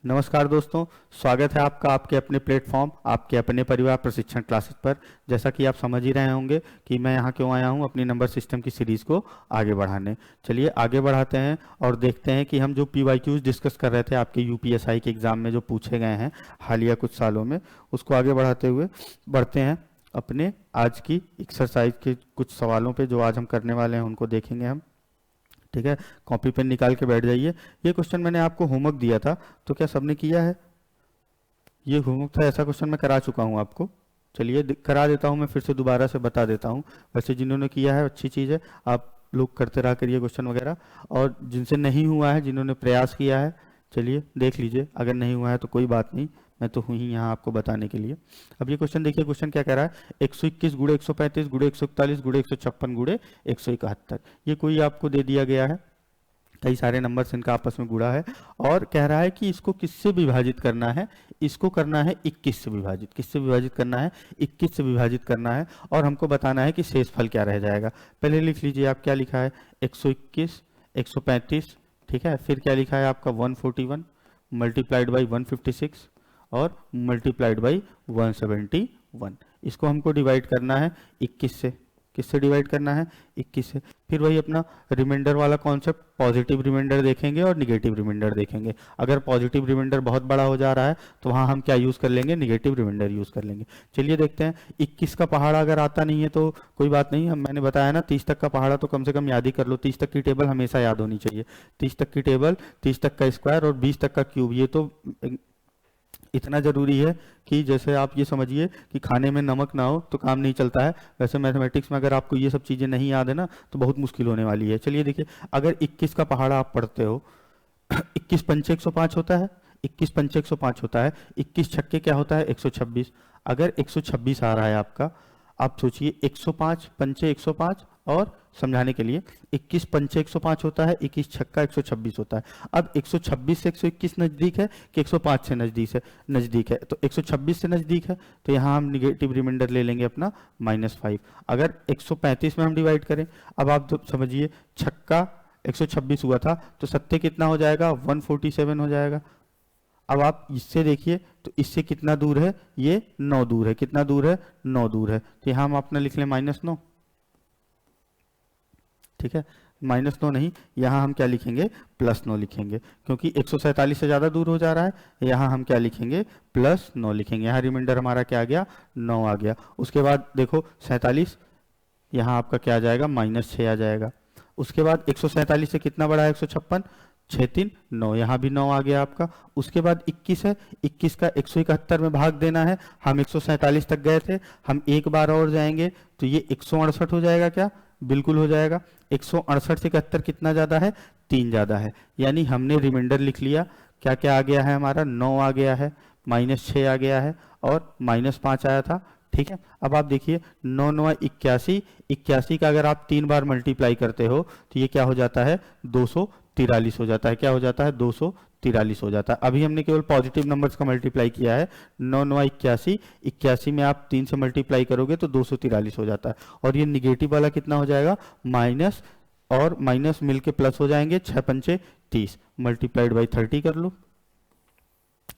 नमस्कार दोस्तों, स्वागत है आपका आपके अपने प्लेटफॉर्म आपके अपने परिवार प्रशिक्षण क्लासेस पर। जैसा कि आप समझ ही रहे होंगे कि मैं यहाँ क्यों आया हूँ अपनी नंबर सिस्टम की सीरीज़ को आगे बढ़ाने। चलिए आगे बढ़ाते हैं और देखते हैं कि हम जो PYQs डिस्कस कर रहे थे आपके UPSI के एग्ज़ाम में जो पूछे गए हैं हालिया कुछ सालों में, उसको आगे बढ़ाते हुए बढ़ते हैं अपने आज की एक्सरसाइज के कुछ सवालों पर जो आज हम करने वाले हैं उनको देखेंगे हम। ठीक है, कॉपी पेन निकाल के बैठ जाइए। ये क्वेश्चन मैंने आपको होमवर्क दिया था, तो क्या सबने किया है? ये होमवर्क था, ऐसा क्वेश्चन मैं करा चुका हूँ आपको। चलिए करा देता हूँ, मैं फिर से दोबारा से बता देता हूँ। वैसे जिन्होंने किया है अच्छी चीज़ है, आप लोग करते रहा करिए क्वेश्चन वगैरह। और जिनसे नहीं हुआ है, जिन्होंने प्रयास किया है, चलिए देख लीजिए। अगर नहीं हुआ है तो कोई बात नहीं, मैं तो हूँ ही यहाँ आपको बताने के लिए। अब ये क्वेश्चन देखिए, क्वेश्चन क्या कह रहा है? 121 गुणे 135 गुणे 141 गुणे 156 गुणे 171। ये कोई आपको दे दिया गया है, कई सारे नंबर्स इनका आपस में गुणा है और कह रहा है कि इसको किससे विभाजित करना है। इसको करना है 21 से विभाजित। किससे विभाजित करना है? 21 से विभाजित करना है। और हमको बताना है कि शेषफल क्या रह जाएगा। पहले लिख लीजिए आप, क्या लिखा है? 121 135, ठीक है। फिर क्या लिखा है आपका? 141 मल्टीप्लाइड बाई 156 और मल्टीप्लाइड बाई 171। इसको हमको डिवाइड करना है 21 से। किससे डिवाइड करना है? 21 से। फिर वही अपना रिमाइंडर वाला कॉन्सेप्ट, पॉजिटिव रिमाइंडर देखेंगे और निगेटिव रिमाइंडर देखेंगे। अगर पॉजिटिव रिमाइंडर बहुत बड़ा हो जा रहा है तो वहाँ हम क्या यूज़ कर लेंगे? निगेटिव रिमाइंडर यूज़ कर लेंगे। चलिए देखते हैं। 21 का पहाड़ा अगर आता नहीं है तो कोई बात नहीं, हम मैंने बताया ना 30 तक का पहाड़ा तो कम से कम याद ही कर लो। 30 तक की टेबल हमेशा याद होनी चाहिए। 30 तक की टेबल, 30 तक का स्क्वायर और 20 तक का क्यूब, ये तो इतना ज़रूरी है कि जैसे आप ये समझिए कि खाने में नमक ना हो तो काम नहीं चलता है। वैसे मैथमेटिक्स में अगर आपको ये सब चीज़ें नहीं याद है ना तो बहुत मुश्किल होने वाली है। चलिए देखिए, अगर 21 का पहाड़ा आप पढ़ते हो 21 पंचे 105 होता है। 21 पंचे 105 होता है। 21 छक्के क्या होता है? 126। अगर 126 आ रहा है आपका, आप सोचिए 105 पंचे 105 और समझाने के लिए 21 पंचे 105 होता है, 21 छक्का 126 होता है। अब 126 से 121 नज़दीक है कि 105 से नज़दीक है तो 126 से नज़दीक है, तो यहाँ हम निगेटिव रिमाइंडर ले लेंगे अपना -5। अगर 135 में हम डिवाइड करें, अब आप तो समझिए छक्का 126 हुआ था तो सत्ते कितना हो जाएगा? 147 हो जाएगा। अब आप इससे देखिए तो इससे कितना दूर है? ये 9 दूर है। कितना दूर है? 9 दूर है। तो यहाँ हम अपना लिख लें -9, ठीक है। -9 नहीं, यहाँ हम क्या लिखेंगे? +9 लिखेंगे, क्योंकि 147 से ज़्यादा दूर हो जा रहा है। यहाँ हम क्या लिखेंगे? +9 लिखेंगे। यहाँ रिमाइंडर हमारा क्या आ गया? 9 आ गया। उसके बाद देखो 47, यहाँ आपका क्या आ जाएगा? -6 आ जाएगा। उसके बाद 147 से कितना बड़ा है? 156, 6 3 9, यहाँ भी 9 आ गया आपका। उसके बाद 21 है, 21 का 171 में भाग देना है। हम 147 तक गए थे, हम एक बार और जाएंगे तो ये 168 हो जाएगा। क्या? बिल्कुल हो जाएगा। 168 से 71 कितना ज़्यादा है? 3 ज़्यादा है। यानी हमने रिमाइंडर लिख लिया। क्या क्या आ गया है हमारा? 9 आ गया है, -6 आ गया है और -5 आया था, ठीक है। अब आप देखिए 9 9 81, 81 का अगर आप 3 बार मल्टीप्लाई करते हो तो ये क्या हो जाता है? 243 हो जाता है। क्या हो जाता है? 243 हो जाता है। अभी हमने केवल पॉजिटिव नंबर्स का मल्टीप्लाई किया है। 9 9 81, 81 में आप 3 से मल्टीप्लाई करोगे तो 243 हो जाता है। और ये निगेटिव वाला कितना हो जाएगा? माइनस और माइनस मिलके प्लस हो जाएंगे। 6 पंचे 30 मल्टीप्लाइड बाई 30 कर लो,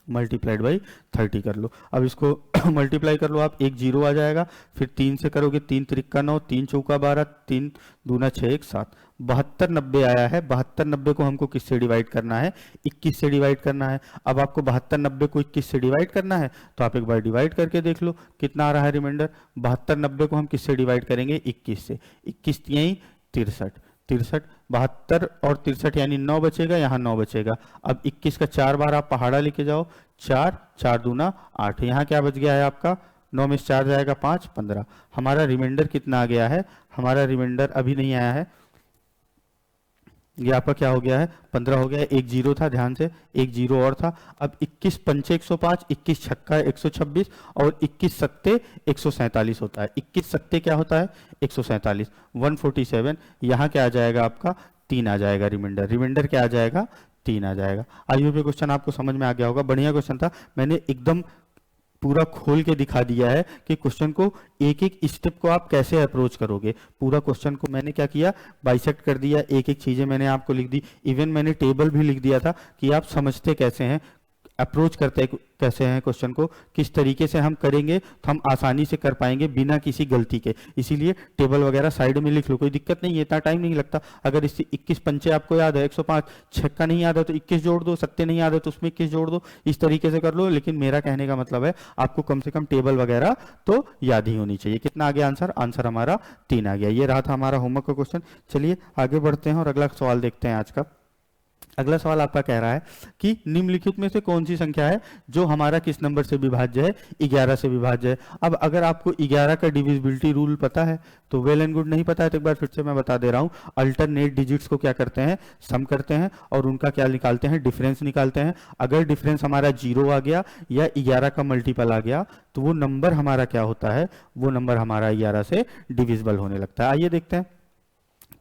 मल्टीप्लाइड बाई 30 कर लो। अब इसको मल्टीप्लाई कर लो आप, 1 0 आ जाएगा। फिर 3 से करोगे, 3 त्रिक्का 9, 3 चौका 12, 3 दूना 6 1 7, 72 90 आया है। 72 90 को हमको किससे डिवाइड करना है? 21 से डिवाइड करना है। अब आपको 72 90 को 21 से डिवाइड करना है तो आप एक बार डिवाइड करके देख लो कितना आ रहा है रिमाइंडर। 72 90 को हम किससे डिवाइड करेंगे? 21 से। 21 यहीं 63, 72 और 63 यानी 9 बचेगा, यहाँ 9 बचेगा। अब 21 का 4 बार आप पहाड़ा लेके जाओ, 4 4 दूना 8, यहाँ क्या बच गया है आपका? 9 में से 4 जाएगा 5 15। हमारा रिमाइंडर कितना आ गया है? हमारा रिमाइंडर अभी नहीं आया है, ये आपका क्या हो गया है? 15 हो गया है। 1 0 था, ध्यान से 1 0 और था। अब 21 पंचे 105, 21 छक्का 126 और 21 सत्ते 147 होता है। 21 सत्ते क्या होता है? 147, 147। यहाँ क्या आ जाएगा आपका? 3 आ जाएगा रिमाइंडर। रिमाइंडर क्या आ जाएगा? 3 आ जाएगा। आई होप ये क्वेश्चन आपको समझ में आ गया होगा। बढ़िया क्वेश्चन था, मैंने एकदम पूरा खोल के दिखा दिया है कि क्वेश्चन को एक एक स्टेप को आप कैसे अप्रोच करोगे। पूरा क्वेश्चन को मैंने क्या किया? बाइसेक्ट कर दिया, एक एक चीजें मैंने आपको लिख दी। इवन मैंने टेबल भी लिख दिया था कि आप समझते कैसे हैं। अप्रोच करते हैं कैसे हैं क्वेश्चन को, किस तरीके से हम करेंगे तो हम आसानी से कर पाएंगे बिना किसी गलती के। इसीलिए टेबल वगैरह साइड में लिख लो, कोई दिक्कत नहीं है, इतना टाइम नहीं लगता। अगर इससे 21 पंचे आपको याद है 105, छक्का नहीं याद है तो 21 जोड़ दो, सत्ते नहीं याद है तो उसमें 21 जोड़ दो, इस तरीके से कर लो। लेकिन मेरा कहने का मतलब है आपको कम से कम टेबल वगैरह तो याद ही होनी चाहिए। कितना आ गया आंसर? आंसर हमारा 3 आ गया। ये रहा था हमारा होमवर्क का क्वेश्चन। चलिए आगे बढ़ते हैं और अगला सवाल देखते हैं आज का। अगला सवाल आपका कह रहा है कि निम्नलिखित में से कौन सी संख्या है जो हमारा किस नंबर से विभाज्य है? 11 से विभाज्य है। अब अगर आपको 11 का डिविजिबिलिटी रूल पता है तो वेल एंड गुड, नहीं पता है तो एक बार फिर से मैं बता दे रहा हूं। अल्टरनेट डिजिट्स को क्या करते हैं? सम करते हैं और उनका क्या निकालते हैं? डिफरेंस निकालते हैं। अगर डिफरेंस हमारा 0 आ गया या 11 का मल्टीपल आ गया तो वो नंबर हमारा क्या होता है? वो नंबर हमारा 11 से डिविजिबल होने लगता है। आइए देखते हैं,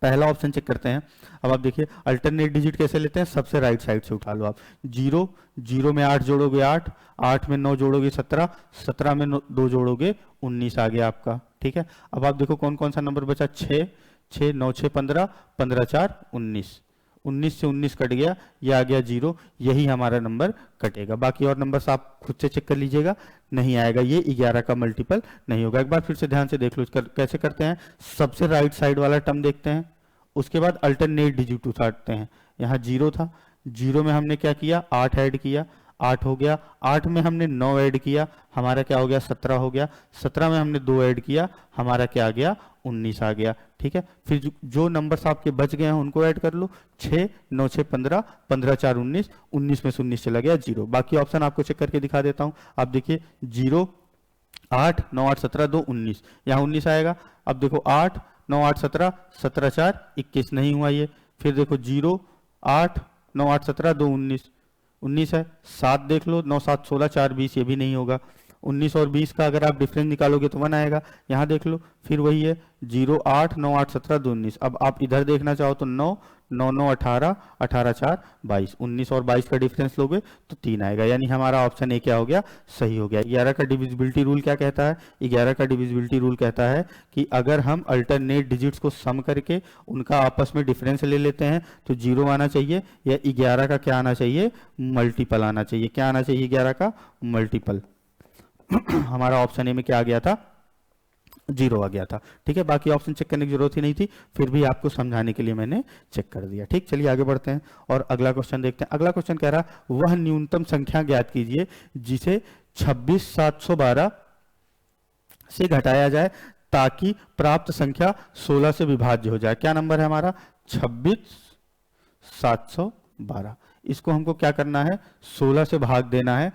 पहला ऑप्शन चेक करते हैं। अब आप देखिए अल्टरनेट डिजिट कैसे लेते हैं, सबसे राइट साइड से उठा लो आप। 0, 0 में 8 जोड़ोगे 8, 8 में 9 जोड़ोगे 17, 17 में 2 जोड़ोगे 19 आ गया आपका। ठीक है, अब आप देखो कौन कौन सा नंबर बचा? 6, 6 9 6 15, 15 4 19, 19 से 19 कट गया, ये आ गया 0, यही हमारा नंबर कटेगा। बाकी और नंबर्स आप खुद से चेक कर लीजिएगा, नहीं आएगा, ये 11 का मल्टीपल नहीं होगा। एक बार फिर से ध्यान से देख लो कैसे करते हैं। सबसे राइट साइड वाला टर्म देखते हैं, उसके बाद अल्टरनेट डिजिट उठाते हैं। यहाँ 0 था, 0 में हमने क्या किया? 8 ऐड किया, 8 हो गया। 8 में हमने 9 ऐड किया, हमारा क्या हो गया? 17 हो गया। 17 में हमने 2 ऐड किया, हमारा क्या आ गया? 19 आ गया। ठीक है, फिर जो नंबर्स आपके बच गए हैं उनको ऐड कर लो। 6 9 6 15, 15 4 19, 19 में से 19 चला गया 0। बाकी ऑप्शन आपको चेक करके दिखा देता हूं। आप देखिए 0 8 9 8 17 2 19, यहाँ 19 आएगा। अब देखो 8 9 8 17, 17 4 21, नहीं हुआ ये। फिर देखो 0 8 9 8 17 2 19, 19 है। 7 देख लो, 9 7 16 4 20, ये भी नहीं होगा। 19 और 20 का अगर आप डिफरेंस निकालोगे तो 1 आएगा। यहाँ देख लो, फिर वही है 0 8 9 8 17 2 19। अब आप इधर देखना चाहो तो 9 9 9 18, 18 4 22, 19 और 22 का डिफरेंस लोगे तो 3 आएगा। यानी हमारा ऑप्शन ए क्या हो गया? सही हो गया। 11 का डिविजिबिलिटी रूल क्या कहता है? 11 का डिविजिबिलिटी रूल कहता है कि अगर हम अल्टरनेट डिजिट्स को सम करके उनका आपस में डिफरेंस ले लेते हैं तो 0 आना चाहिए, या 11 का क्या आना चाहिए? मल्टीपल आना चाहिए। क्या आना चाहिए? 11 का मल्टीपल। हमारा ऑप्शन ए में क्या आ गया था? 0 आ गया था। ठीक है, बाकी ऑप्शन चेक करने की जरूरत ही नहीं थी, फिर भी आपको समझाने के लिए मैंने चेक कर दिया। ठीक, चलिए आगे बढ़ते हैं और अगला क्वेश्चन देखते हैं। अगला क्वेश्चन कह रहा वह न्यूनतम संख्या ज्ञात कीजिए जिसे 26,712 से घटाया जाए ताकि प्राप्त संख्या 16 से विभाज्य हो जाए। क्या नंबर है हमारा? 26,712। इसको हमको क्या करना है? 16 से भाग देना है।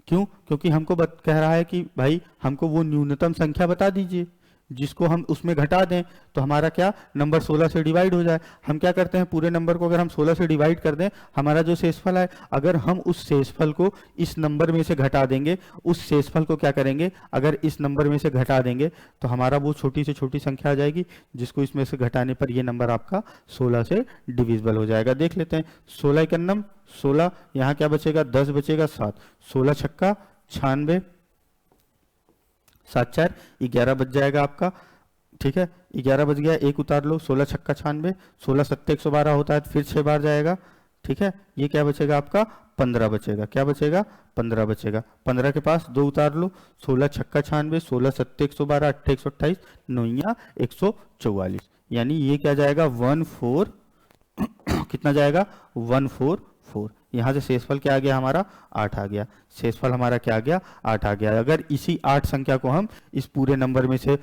क्यों? क्योंकि हमको कह रहा है कि भाई हमको वो न्यूनतम संख्या बता दीजिए जिसको हम उसमें घटा दें तो हमारा क्या नंबर 16 से डिवाइड हो जाए। हम क्या करते हैं, पूरे नंबर को अगर हम 16 से डिवाइड कर दें, हमारा जो शेषफल है, अगर हम उस शेषफल को इस नंबर में से घटा देंगे, उस शेषफल को क्या करेंगे, अगर इस नंबर में से घटा देंगे तो हमारा वो छोटी से छोटी संख्या आ जाएगी जिसको इसमें से घटाने पर ये नंबर आपका 16 से डिविजिबल हो जाएगा। देख लेते हैं, 16 एकन्नम 16, यहाँ क्या बचेगा? 10 बचेगा 7, 16 छक्का 96, 7 4 11 बच जाएगा आपका। ठीक है, 11 बच गया, एक उतार लो, 16 छक्का 96, 16 सत्ते 112 होता है, फिर 6 बार जाएगा। ठीक है, ये क्या बचेगा आपका? 15 बचेगा। क्या बचेगा? 15 बचेगा। 15 के पास 2 उतार लो, 16 छक्का 96, 16 सत्ते 112, 8 128, 9 144, यानी ये क्या जाएगा? 14 कितना जाएगा? 144। यहाँ से शेषफल क्या आ गया हमारा? 8 आ गया। शेषफल हमारा क्या आ गया? 8 आ गया। अगर इसी 8 संख्या को हम इस पूरे नंबर में से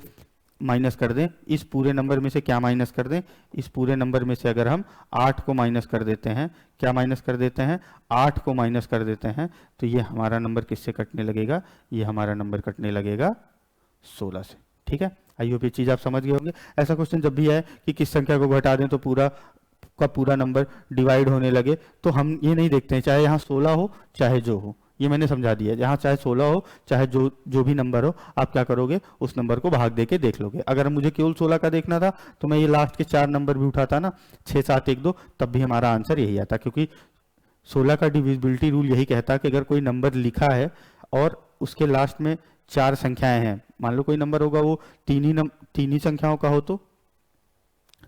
माइनस कर दें, इस पूरे नंबर में से क्या माइनस कर दें? इस पूरे नंबर में से अगर हम 8 को माइनस कर देते हैं, क्या माइनस कर देते हैं? 8 को माइनस कर देते हैं, तो ये हमारा नंबर किससे कटने लगेगा? ये हमारा नंबर कटने लगेगा 16 से। ठीक है, आई होप ये चीज आप समझ गए होंगे। ऐसा क्वेश्चन जब भी है कि किस संख्या को घटा दें तो पूरा का पूरा नंबर डिवाइड होने लगे, तो हम ये नहीं देखते हैं चाहे यहाँ 16 हो चाहे जो हो, ये मैंने समझा दिया। जहाँ चाहे 16 हो चाहे जो भी नंबर हो, आप क्या करोगे? उस नंबर को भाग दे के देख लोगे। अगर मुझे केवल 16 का देखना था तो मैं ये लास्ट के 4 नंबर भी उठाता ना, 6 7 1 2, तब भी हमारा आंसर यही आता, क्योंकि 16 का डिविजिबिलिटी रूल यही कहता है कि अगर कोई नंबर लिखा है और उसके लास्ट में 4 संख्याएं हैं, मान लो कोई नंबर होगा वो तीन ही संख्याओं का हो, तो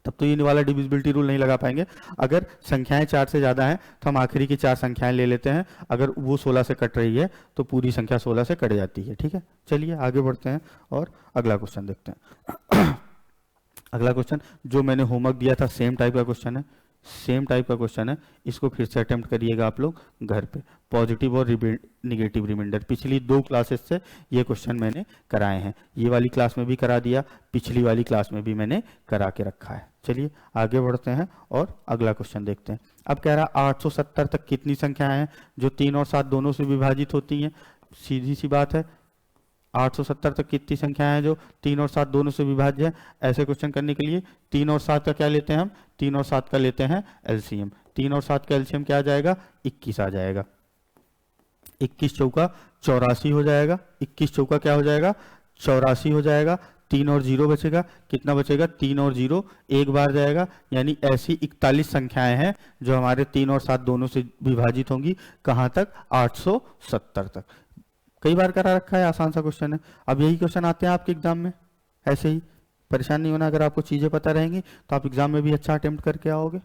तब तो ये वाला डिविजिबिलिटी रूल नहीं लगा पाएंगे। अगर संख्याएं 4 से ज़्यादा हैं तो हम आखिरी की 4 संख्याएं ले लेते हैं, अगर वो 16 से कट रही है तो पूरी संख्या 16 से कट जाती है। ठीक है, चलिए आगे बढ़ते हैं और अगला क्वेश्चन देखते हैं। अगला क्वेश्चन जो मैंने होमवर्क दिया था सेम टाइप का क्वेश्चन है, सेम टाइप का क्वेश्चन है, इसको फिर से अटेम्प्ट करिएगा आप लोग घर पे। पॉजिटिव और निगेटिव रिमाइंडर, पिछली 2 क्लासेस से ये क्वेश्चन मैंने कराए हैं, ये वाली क्लास में भी करा दिया, पिछली वाली क्लास में भी मैंने करा के रखा है। चलिए आगे बढ़ते हैं और अगला क्वेश्चन देखते हैं। अब कह रहा 870 तक कितनी संख्याएं हैं जो 3 और 7 दोनों से विभाजित होती हैं। सीधी सी बात है, 870 तक कितनी संख्याएं हैं जो 3 और 7 दोनों से विभाज्य है। ऐसे क्वेश्चन करने के लिए 3 और 7 का क्या लेते हैं हम, 3 और 7 का लेते हैं एलसीएम। 3 और 7 का एलसीएम क्या आ जाएगा, 21 आ जाएगा। 21 चौका 84 हो जाएगा, 21 चौका क्या हो जाएगा, 84 हो जाएगा। 3 और 0 बचेगा, कितना बचेगा, 3 और 0 एक बार जाएगा, यानी ऐसी 41 संख्याएं हैं जो हमारे 3 और 7 दोनों से विभाजित होंगी। कहाँ तक, 870 तक। कई बार करा रखा है, आसान सा क्वेश्चन है। अब यही क्वेश्चन आते हैं आपके एग्जाम में, ऐसे ही परेशान नहीं होना। अगर आपको चीजें पता रहेंगी तो आप एग्जाम में भी अच्छा अटेम्प्ट करके आओगे।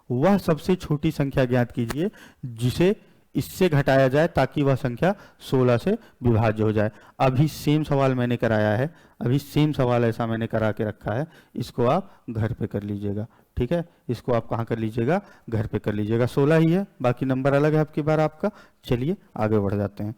वह सबसे छोटी संख्या ज्ञात कीजिए जिसे इससे घटाया जाए ताकि वह संख्या 16 से विभाज्य हो जाए। अभी सेम सवाल मैंने कराया है, अभी सेम सवाल ऐसा मैंने करा के रखा है, इसको आप घर पे कर लीजिएगा। ठीक है, इसको आप कहाँ कर लीजिएगा, घर पे कर लीजिएगा। 16 ही है, बाकी नंबर अलग है आपकी बार आपका। चलिए आगे बढ़ जाते हैं।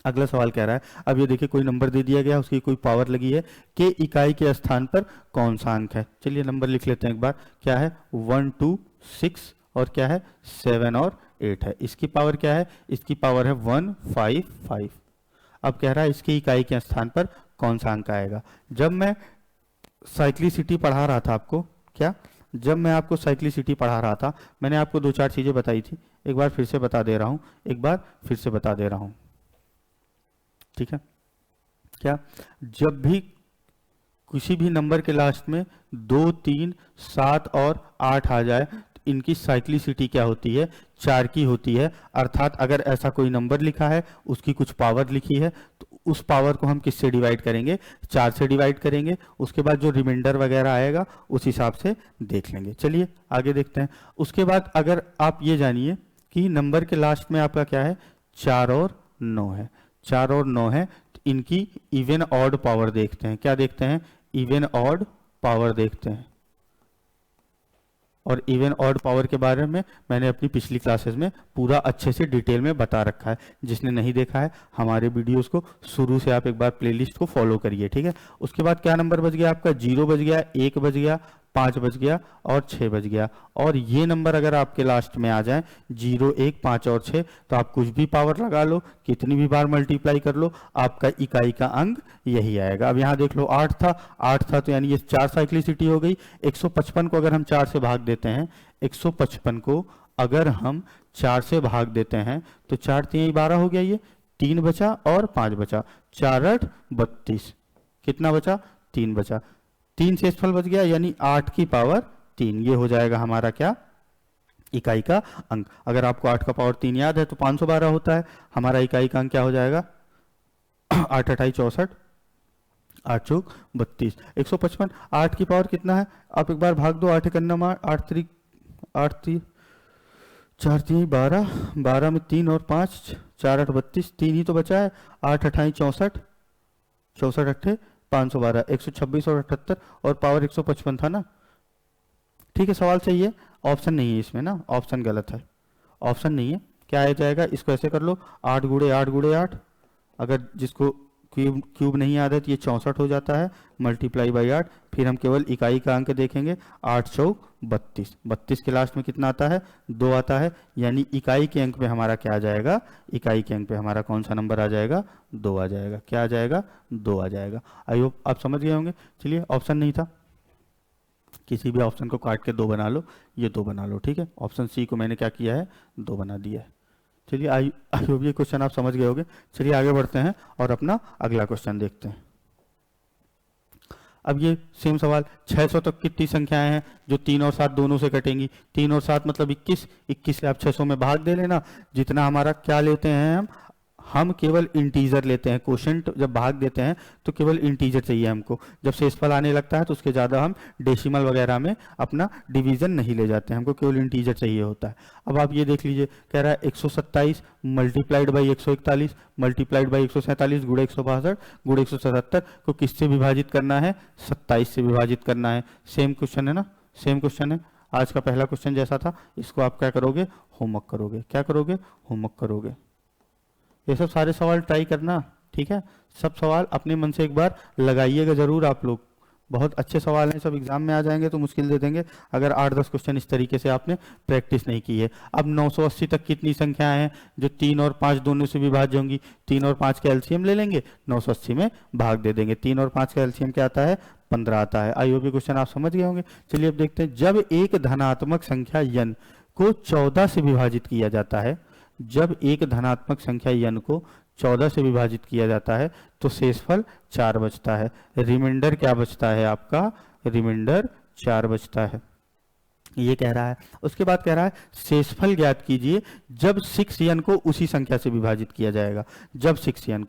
अगला सवाल कह रहा है, अब ये देखिए कोई नंबर दे दिया गया, उसकी कोई पावर लगी है कि इकाई के स्थान पर कौन सा अंक है। चलिए नंबर लिख लेते हैं एक बार। क्या है, 1 2 6 और क्या है 7 और 8 है। इसकी पावर क्या है, इसकी पावर है 155। अब कह रहा है इसकी इकाई के स्थान पर कौन सा अंक आएगा। जब मैं साइक्लिसिटी पढ़ा रहा था आपको, क्या, जब मैं आपको साइक्लिसिटी पढ़ा रहा था मैंने आपको 2-4 चीजें बताई थी, एक बार फिर से बता दे रहा हूं, एक बार फिर से बता दे रहा हूं। ठीक है, क्या, जब भी किसी भी नंबर के लास्ट में 2 3 7 और 8 आ जाए तो इनकी साइक्लिसिटी क्या होती है, 4 की होती है। अर्थात अगर ऐसा कोई नंबर लिखा है, उसकी कुछ पावर लिखी है, तो उस पावर को हम किससे डिवाइड करेंगे, 4 से डिवाइड करेंगे। उसके बाद जो रिमाइंडर वगैरह आएगा उस हिसाब से देख लेंगे। चलिए आगे देखते हैं। उसके बाद अगर आप ये जानिए कि नंबर के लास्ट में आपका क्या है, 4 और 9 है, 4 और 9 है, तो इनकी इवन ऑड पावर देखते हैं। क्या देखते हैं, इवन ऑड पावर देखते हैं। और इवन ऑड पावर के बारे में मैंने अपनी पिछली क्लासेस में पूरा अच्छे से डिटेल में बता रखा है। जिसने नहीं देखा है हमारे वीडियोस को शुरू से आप एक बार प्लेलिस्ट को फॉलो करिए। ठीक है, उसके बाद क्या नंबर बच गया आपका, 0 बच गया, 1 बच गया, 5 बच गया और 6 बच गया। और ये नंबर अगर आपके लास्ट में आ जाए 0 1 5 और 6, तो आप कुछ भी पावर लगा लो, कितनी भी बार मल्टीप्लाई कर लो, आपका इकाई का अंक यही आएगा। अब यहाँ देख लो 8 था तो यानी ये 4 साइक्लिसिटी हो गई। 155 को अगर हम 4 से भाग देते हैं, 155 को अगर हम 4 से भाग देते हैं तो 4 3 12 हो गया, ये 3 बचा और 5 बचा, 4 8 32, कितना बचा, 3 बचा, 3 शेषफल बच गया, यानी 8 की पावर 3। ये हो जाएगा हमारा क्या, इकाई का अंक। अगर आपको 8 का पावर 3 याद है तो 512 होता है। हमारा इकाई का अंक क्या हो जाएगा, 8 8 64, 8 चौक 32, 155। 8 की पावर कितना है, आप एक बार भाग दो, 8 करना 8 3 4 3 12, 12 में 3 और 5, 4 8 32, 3 ही तो बचा है। 8 8 64, 64 8 512, 126 और 78 और पावर 155 था ना। ठीक है, सवाल सही है, ऑप्शन नहीं है इसमें ना, ऑप्शन गलत है, ऑप्शन नहीं है। क्या आ जाएगा, इसको ऐसे कर लो, 8 गुणे 8 गुणे 8, अगर जिसको क्यूब नहीं याद है तो ये 64 हो जाता है, मल्टीप्लाई बाई 8। फिर हम केवल इकाई का अंक देखेंगे, 8 चौक 32, 32 के लास्ट में कितना आता है, 2 आता है, यानी इकाई के अंक पे हमारा क्या आ जाएगा, इकाई के अंक पे हमारा कौन सा नंबर आ जाएगा, 2 आ जाएगा। क्या आ जाएगा, 2 आ जाएगा। आई होप आप समझ गए होंगे। चलिए, ऑप्शन नहीं था, किसी भी ऑप्शन को काट के 2 बना लो, ये 2 बना लो। ठीक है, ऑप्शन सी को मैंने क्या किया है, 2 बना दिया है। चलिए, आई होप ये क्वेश्चन आप समझ गए होंगे। चलिए आगे बढ़ते हैं और अपना अगला क्वेश्चन देखते हैं। अब ये सेम सवाल, 600 तक कितनी संख्याएं हैं जो 3 और 7 दोनों से कटेंगी। 3 और 7 मतलब 21, 21 से आप 600 में भाग दे लेना। जितना हमारा क्या लेते हैं हम केवल इंटीजर लेते हैं, क्वोशंट जब भाग देते हैं तो केवल इंटीजर चाहिए हमको। जब शेषफल आने लगता है तो उसके ज़्यादा हम डेसिमल वगैरह में अपना डिवीजन नहीं ले जाते हैं, हमको केवल इंटीजर चाहिए होता है। अब आप ये देख लीजिए, कह रहा है 127 मल्टीप्लाइड बाई 141 मल्टीप्लाइड बाई 147 गुणे 162 गुणे 177 को किससे विभाजित करना है, 27 से विभाजित करना है। सेम क्वेश्चन है ना, सेम क्वेश्चन है, आज का पहला क्वेश्चन जैसा था। इसको आप क्या करोगे, होमवर्क करोगे। क्या करोगे, होमवर्क करोगे। ये सब सारे सवाल ट्राई करना, ठीक है। सब सवाल अपने मन से एक बार लगाइएगा जरूर आप लोग। बहुत अच्छे सवाल हैं, सब एग्जाम में आ जाएंगे तो मुश्किल दे देंगे अगर 8-10 क्वेश्चन इस तरीके से आपने प्रैक्टिस नहीं की है। अब 980 तक कितनी संख्याएं हैं जो 3 और 5 दोनों से विभाज्य होंगी। 3 और 5 का एलसीएम ले लेंगे, 980 में भाग दे देंगे। 3 और 5 का एलसीएम क्या आता है, 15 आता है। आई होप ये क्वेश्चन आप समझ गए होंगे। चलिए अब देखते हैं, जब एक धनात्मक संख्या n को 14 से विभाजित किया जाता है, जब एक धनात्मक संख्या n को 14 से विभाजित किया जाता है तो शेषफल 4 बचता है। रिमाइंडर क्या बचता है आपका, रिमाइंडर 4 बचता है, ये कह रहा है। उसके बाद कह रहा है शेषफल ज्ञात कीजिए जब 6n को उसी संख्या से विभाजित किया जाएगा। जब 6n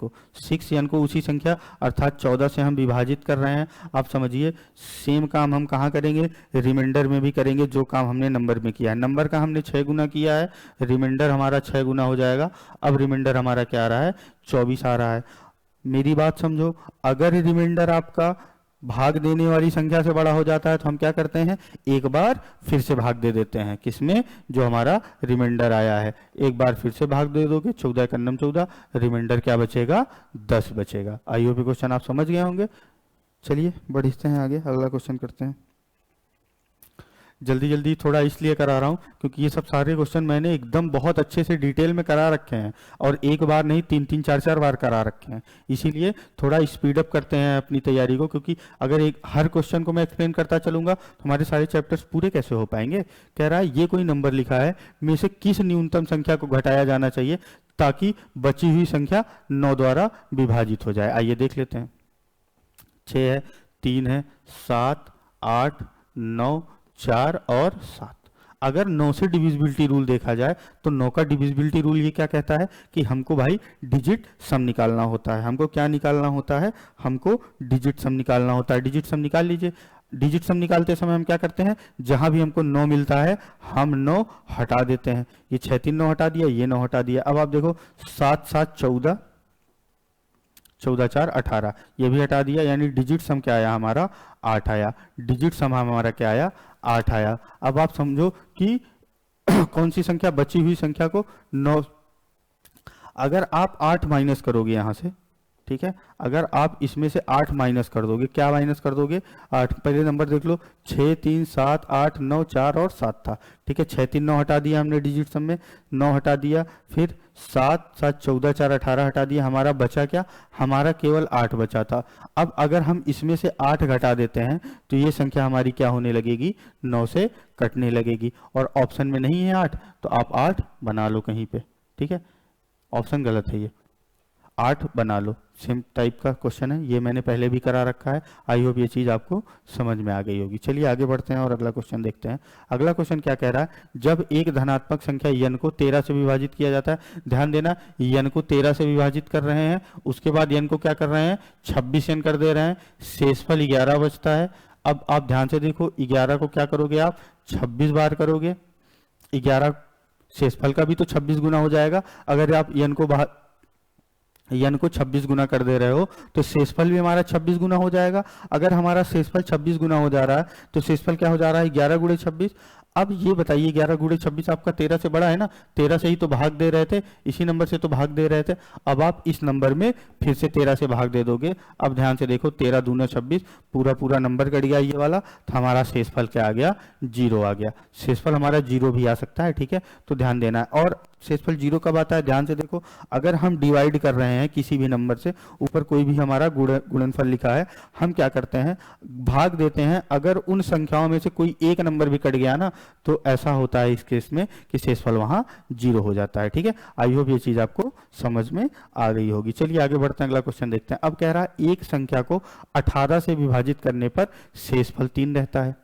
को उसी संख्या अर्थात 14 से हम विभाजित कर रहे हैं। आप समझिए सेम काम हम कहाँ करेंगे, रिमाइंडर में भी करेंगे, जो काम हमने नंबर में किया है। नंबर का हमने 6 गुना किया है, रिमाइंडर हमारा 6 गुना हो जाएगा। अब रिमाइंडर हमारा क्या आ रहा है, 24 आ रहा है। मेरी बात समझो, अगर रिमाइंडर आपका भाग देने वाली संख्या से बड़ा हो जाता है तो हम क्या करते हैं, एक बार फिर से भाग दे देते हैं। किसमें, जो हमारा रिमाइंडर आया है, एक बार फिर से भाग दे दोगे। 14 का 14, रिमाइंडर क्या बचेगा, 10 बचेगा। आई होप क्वेश्चन आप समझ गए होंगे। चलिए बढ़ते हैं आगे, अगला क्वेश्चन करते हैं। जल्दी जल्दी थोड़ा इसलिए करा रहा हूँ क्योंकि ये सब सारे क्वेश्चन मैंने एकदम बहुत अच्छे से डिटेल में करा रखे हैं, और एक बार नहीं 3-3 4-4 बार करा रखे हैं। इसीलिए थोड़ा स्पीड अप करते हैं अपनी तैयारी को, क्योंकि अगर एक हर क्वेश्चन को मैं एक्सप्लेन करता चलूंगा तो हमारे सारे चैप्टर्स पूरे कैसे हो पाएंगे। कह रहा है ये कोई नंबर लिखा है, में से किस न्यूनतम संख्या को घटाया जाना चाहिए ताकि बची हुई संख्या 9 द्वारा विभाजित हो जाए। आइए देख लेते हैं। 6 है, 3 है, 7, 8, 9, 4 और 7। अगर 9 से डिविजिबिलिटी रूल देखा जाए तो 9 का डिविजिबिलिटी रूल ये क्या कहता है कि हमको भाई डिजिट सम निकालना होता है। हमको क्या निकालना होता है, हमको डिजिट सम निकालना होता है। डिजिट सम निकाल लीजिए। डिजिट सम निकालते समय हम क्या करते हैं, जहां भी हमको 9 मिलता है हम 9 हटा देते हैं। ये 6 3 9 हटा दिया, ये 9 हटा दिया। अब आप देखो 7 7 14, 14 4 18, ये भी हटा दिया, यानी डिजिट सम क्या आया हमारा, 8 आया। डिजिट सम हमारा क्या आया, 8 आया। अब आप समझो कि कौन सी संख्या, बची हुई संख्या को 9, अगर आप 8 माइनस करोगे यहां से, ठीक है, अगर आप इसमें से 8 माइनस कर दोगे, क्या माइनस कर दोगे, 8। पहले नंबर देख लो, 6 3 7 8 9 4 और 7 था, ठीक है। 6 3 9 हटा दिया हमने डिजिट सम में, 9 हटा दिया, फिर 7 7 14 4 18 हटा दिया। हमारा बचा क्या, हमारा केवल 8 बचा था। अब अगर हम इसमें से 8 घटा देते हैं तो ये संख्या हमारी क्या होने लगेगी, 9 से कटने लगेगी। और ऑप्शन में नहीं है 8 तो आप 8 बना लो कहीं पे, ठीक है। ऑप्शन गलत है, ये 8 बना लो। सेम टाइप का क्वेश्चन है, ये मैंने पहले भी करा रखा है। आई होप ये चीज आपको समझ में आ गई होगी। चलिए आगे बढ़ते हैं और अगला क्वेश्चन देखते हैं। अगला क्वेश्चन क्या कह रहा है, जब एक धनात्मक संख्या n को 13 से विभाजित किया जाता है। ध्यान देना, n को 13 से विभाजित कर रहे हैं, उसके बाद n को क्या कर रहे हैं, 26 n कर दे रहे हैं, शेषफल 11 बचता है। अब आप ध्यान से देखो, 11 को क्या करोगे आप, 26 बार करोगे। 11 शेषफल का भी तो 26 गुना हो जाएगा। अगर आप n को 26 गुना कर दे रहे हो तो शेषफल भी हमारा 26 गुना हो जाएगा। अगर हमारा शेषफल 26 गुना हो जा रहा है तो शेषफल क्या हो जा रहा है, 11 गुणे 26। अब ये बताइए 11 गुणे 26 आपका 13 से बड़ा है ना, 13 से ही तो भाग दे रहे थे, इसी नंबर से तो भाग दे रहे थे। अब आप इस नंबर में फिर से 13 से भाग दे दोगे। अब ध्यान से देखो, 13 दूना 26, पूरा नंबर कट गया ये वाला, तो हमारा शेषफल क्या आ गया, 0 आ गया। शेषफल हमारा 0 भी आ सकता है, ठीक है, तो ध्यान देना है। और शेषफल 0 कब आता है, ध्यान से देखो, अगर हम डिवाइड कर रहे हैं किसी भी नंबर से, ऊपर कोई भी हमारा गुणनफल लिखा है, हम क्या करते हैं, भाग देते हैं। अगर उन संख्याओं में से कोई एक नंबर भी कट गया ना तो ऐसा होता है इस केस में कि शेषफल वहां 0 हो जाता है, ठीक है। आई होप ये चीज आपको समझ में आ गई होगी। चलिए आगे बढ़ते हैं, अगला क्वेश्चन देखते हैं। अब कह रहा है एक संख्या को 18 से विभाजित करने पर शेषफल 3 रहता है।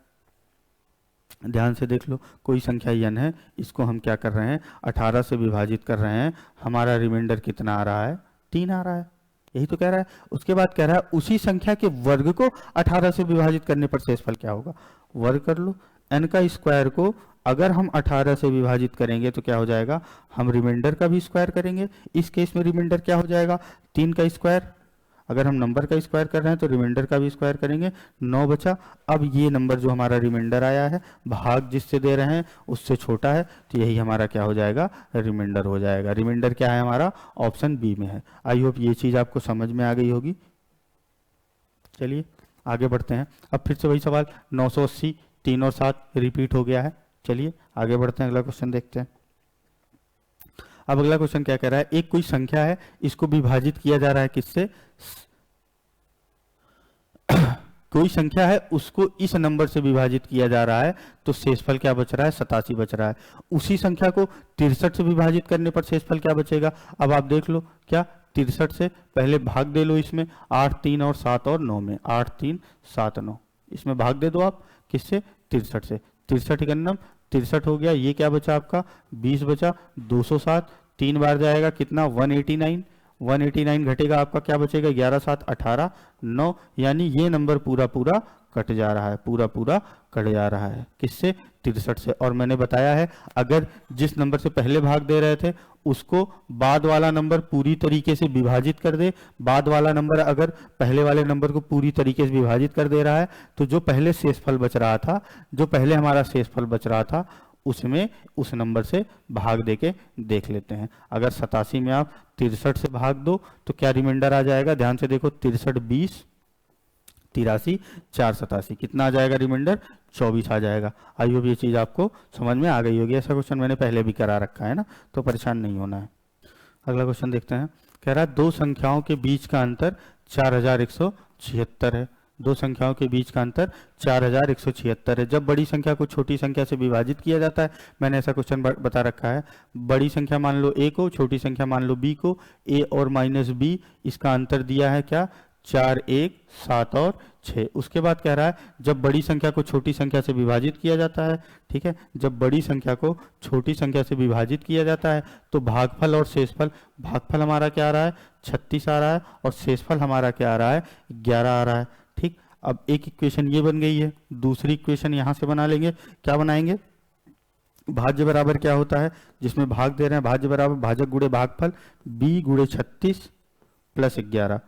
ध्यान से देख लो, कोई संख्या n है, इसको हम क्या कर रहे हैं, 18 से विभाजित कर रहे हैं, हमारा रिमाइंडर कितना आ रहा है, 3 आ रहा है, यही तो कह रहा है। उसके बाद कह रहा है उसी संख्या के वर्ग को 18 से विभाजित करने पर शेषफल क्या होगा, वर्ग कर लो। n का स्क्वायर को अगर हम 18 से विभाजित करेंगे तो क्या हो जाएगा, हम रिमाइंडर का भी स्क्वायर करेंगे, इस केस में रिमाइंडर क्या हो जाएगा, 3 का स्क्वायर। अगर हम नंबर का स्क्वायर कर रहे हैं तो रिमाइंडर का भी स्क्वायर करेंगे, 9 बचा। अब ये नंबर जो हमारा रिमाइंडर आया है, भाग जिससे दे रहे हैं उससे छोटा है, तो यही हमारा क्या हो जाएगा, रिमाइंडर हो जाएगा। रिमाइंडर क्या है हमारा, ऑप्शन बी में है। आई होप ये चीज़ आपको समझ में आ गई होगी। चलिए आगे बढ़ते हैं। अब फिर से वही सवाल, 980, 3 और 7 रिपीट हो गया है। चलिए आगे बढ़ते हैं, अगला क्वेश्चन देखते हैं। अब अगला क्वेश्चन क्या कह रहा है, एक कोई संख्या है, इसको विभाजित किया जा रहा है किससे, कोई संख्या है उसको इस नंबर से विभाजित किया जा रहा है, तो शेषफल क्या बच रहा है, 87 बच रहा है। उसी संख्या को 63 से विभाजित करने पर शेषफल क्या बचेगा। अब आप देख लो, क्या 63 से पहले भाग दे लो, इसमें 8, 3 और 7 और 9 में, 8, 3, 7, 9, इसमें भाग दे दो आप, किससे, 63 से। 63 गन्नम 63 हो गया, ये क्या बचा आपका, 20 बचा, 207, 3 बार जाएगा कितना, 189, 189 घटेगा आपका, क्या बचेगा, 11, 7, 18, 9, यानी ये नंबर पूरा पूरा कट जा रहा है, पूरा पूरा कट जा रहा है, किससे, 63 से। और मैंने बताया है अगर जिस नंबर से पहले भाग दे रहे थे उसको बाद वाला नंबर पूरी तरीके से विभाजित कर दे, बाद वाला नंबर अगर पहले वाले नंबर को पूरी तरीके से विभाजित कर दे रहा है, तो जो पहले शेषफल बच रहा था, जो पहले हमारा शेषफल बच रहा था उसमें उस नंबर से भाग दे के देख लेते हैं। अगर 87 में आप 63 से भाग दो तो क्या रिमाइंडर आ जाएगा, ध्यान से देखो, 63, 20, 83, 4, 87, कितना आ जाएगा रिमाइंडर, 24 आ जाएगा। आई होप ये चीज़ आपको समझ में आ गई होगी। ऐसा क्वेश्चन मैंने पहले भी करा रखा है ना, तो परेशान नहीं होना है। अगला क्वेश्चन देखते हैं। कह रहा है दो संख्याओं के बीच का अंतर 4176 है। दो संख्याओं के बीच का अंतर 4176 है। जब बड़ी संख्या को छोटी संख्या से विभाजित किया जाता है, मैंने ऐसा क्वेश्चन बता रखा है, बड़ी संख्या मान लो a को, छोटी संख्या मान लो b को, a और माइनस b, इसका अंतर दिया है क्या, 4, 1, 7 और 6। उसके बाद कह रहा है जब बड़ी संख्या को छोटी संख्या से विभाजित किया जाता है, ठीक है, जब बड़ी संख्या को छोटी संख्या से विभाजित किया जाता है तो भागफल और शेषफल, भागफल हमारा क्या आ रहा है, 36 आ रहा है, और शेषफल हमारा क्या आ रहा है, 11 आ रहा है। ठीक, अब एक इक्वेशन ये बन गई है, दूसरी इक्वेशन यहां से बना लेंगे। क्या बनाएंगे, भाज्य बराबर क्या होता है, जिसमें भाग दे रहे हैं, भाज्य बराबर भाजक गुणे भागफल, b गुणे 36 प्लस 11।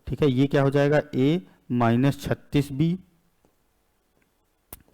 ठीक है, ये क्या हो जाएगा, a माइनस 36b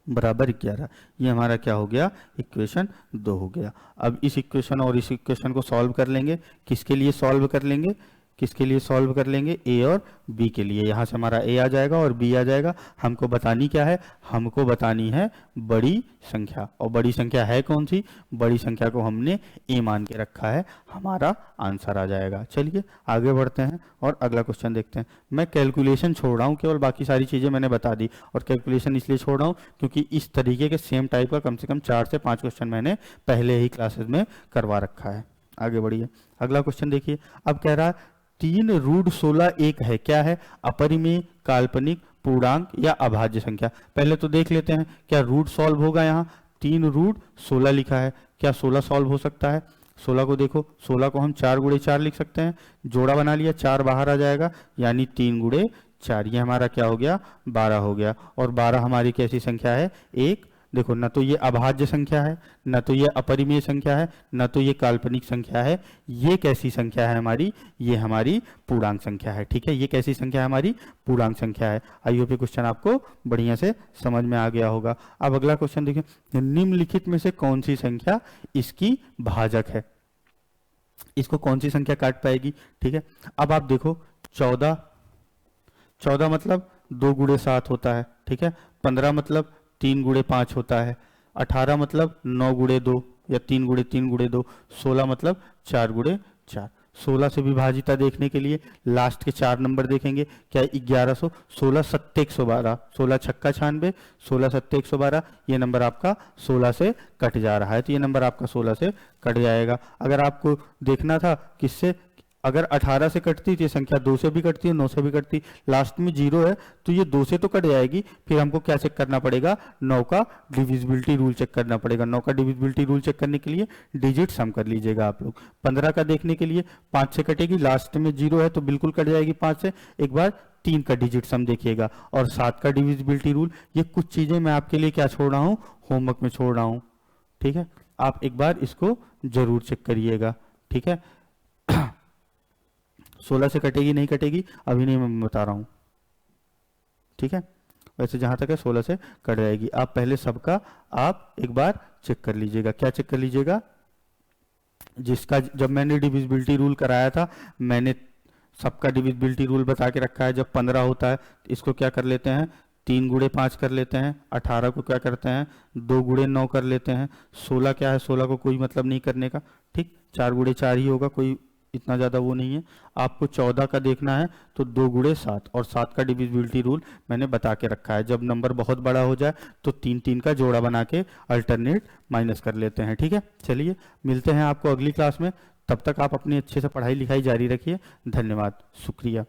बराबर 11। ये हमारा क्या हो गया, इक्वेशन 2 हो गया। अब इस इक्वेशन और इस इक्वेशन को सॉल्व कर लेंगे। किसके लिए सॉल्व कर लेंगे, किसके लिए सॉल्व कर लेंगे, a और b के लिए। यहाँ से हमारा a आ जाएगा और b आ जाएगा। हमको बतानी क्या है, हमको बतानी है बड़ी संख्या, और बड़ी संख्या है कौन सी, बड़ी संख्या को हमने a मान के रखा है, हमारा आंसर आ जाएगा। चलिए आगे बढ़ते हैं और अगला क्वेश्चन देखते हैं। मैं कैलकुलेशन छोड़ रहा हूँ, केवल बाकी सारी चीज़ें मैंने बता दी, और कैलकुलेशन इसलिए छोड़ रहा हूँ क्योंकि इस तरीके के सेम टाइप का कम से कम 4 से 5 क्वेश्चन मैंने पहले ही क्लासेस में करवा रखा है। आगे बढ़िए, अगला क्वेश्चन देखिए। अब कह रहा है 3√16 एक है, क्या है, अपरिमेय, काल्पनिक, पूर्णांक या अभाज्य संख्या। पहले तो देख लेते हैं क्या रूट सॉल्व होगा। यहाँ 3√16 लिखा है, क्या 16 सॉल्व हो सकता है। 16 को देखो, 16 को हम 4 गुणे 4 लिख सकते हैं, जोड़ा बना लिया, 4 बाहर आ जाएगा, यानी 3 गुणे 4, ये हमारा क्या हो गया, 12 हो गया। और 12 हमारी कैसी संख्या है, एक। देखो, न तो ये अभाज्य संख्या है, न तो ये अपरिमेय संख्या है, न तो ये काल्पनिक संख्या है। ये कैसी संख्या है हमारी, ये हमारी पूर्णांक संख्या है। ठीक है, ये कैसी संख्या है, हमारी पूर्णांक संख्या है। आई होप ये क्वेश्चन आपको बढ़िया से समझ में आ गया होगा। अब अगला क्वेश्चन देखिए, निम्नलिखित में से कौन सी संख्या इसकी भाजक है, इसको कौन सी संख्या काट पाएगी। ठीक है, अब आप देखो 14 मतलब 2 गुणे 7 होता है। ठीक है, 15 मतलब 3 गुणे 5 होता है, 18 मतलब 9 गुणे 2 या 3 गुणे 3 गुणे 2, 16 मतलब 4 गुणे 4। 16 से विभाजिता देखने के लिए लास्ट के 4 नंबर देखेंगे, क्या 1100, 16 7 112, 16 छक्का 96, 16 7 112। ये नंबर आपका 16 से कट जा रहा है, तो ये नंबर आपका 16 से कट जाएगा। अगर आपको देखना था किससे, अगर 18 से कटती तो ये संख्या 2 से भी कटती है, 9 से भी कटती, लास्ट में 0 है तो ये 2 से तो कट जाएगी। फिर हमको क्या चेक करना पड़ेगा, 9 का डिविजिबिलिटी रूल चेक करना पड़ेगा। 9 का डिविजिबिलिटी रूल चेक करने के लिए डिजिट सम कर लीजिएगा आप लोग। 15 का देखने के लिए 5 से कटेगी, लास्ट में 0 है तो बिल्कुल कट जाएगी 5 से। एक बार 3 का डिजिट सम देखिएगा। और 7 का डिविजिबिलिटी रूल, ये कुछ चीजें मैं आपके लिए क्या छोड़ रहा हूँ, होमवर्क में छोड़ रहा हूँ, ठीक है। आप एक बार इसको जरूर चेक करिएगा, ठीक है। 16 से कटेगी नहीं कटेगी अभी नहीं मैं बता रहा हूं, ठीक है। वैसे जहां तक है 16 से कट जाएगी। आप पहले सबका आप एक बार चेक कर लीजिएगा। क्या चेक कर लीजिएगा, जिसका जब मैंने डिविजिबिलिटी रूल कराया था मैंने सबका डिविजिबिलिटी रूल बता के रखा है। जब 15 होता है इसको क्या कर लेते हैं, 3 गुणे 5 कर लेते हैं। 18 को क्या करते हैं, 2 गुणे 9 कर लेते हैं। 16 क्या है, 16 को कोई मतलब नहीं करने का, ठीक, 4 गुणे 4 ही होगा, कोई इतना ज़्यादा वो नहीं है। आपको 14 का देखना है तो 2 गुणे 7, और 7 का डिविजिबिलिटी रूल मैंने बता के रखा है। जब नंबर बहुत बड़ा हो जाए तो 3 का जोड़ा बना के अल्टरनेट माइनस कर लेते हैं, ठीक है। चलिए मिलते हैं आपको अगली क्लास में, तब तक आप अपनी अच्छे से पढ़ाई लिखाई जारी रखिए। धन्यवाद, शुक्रिया।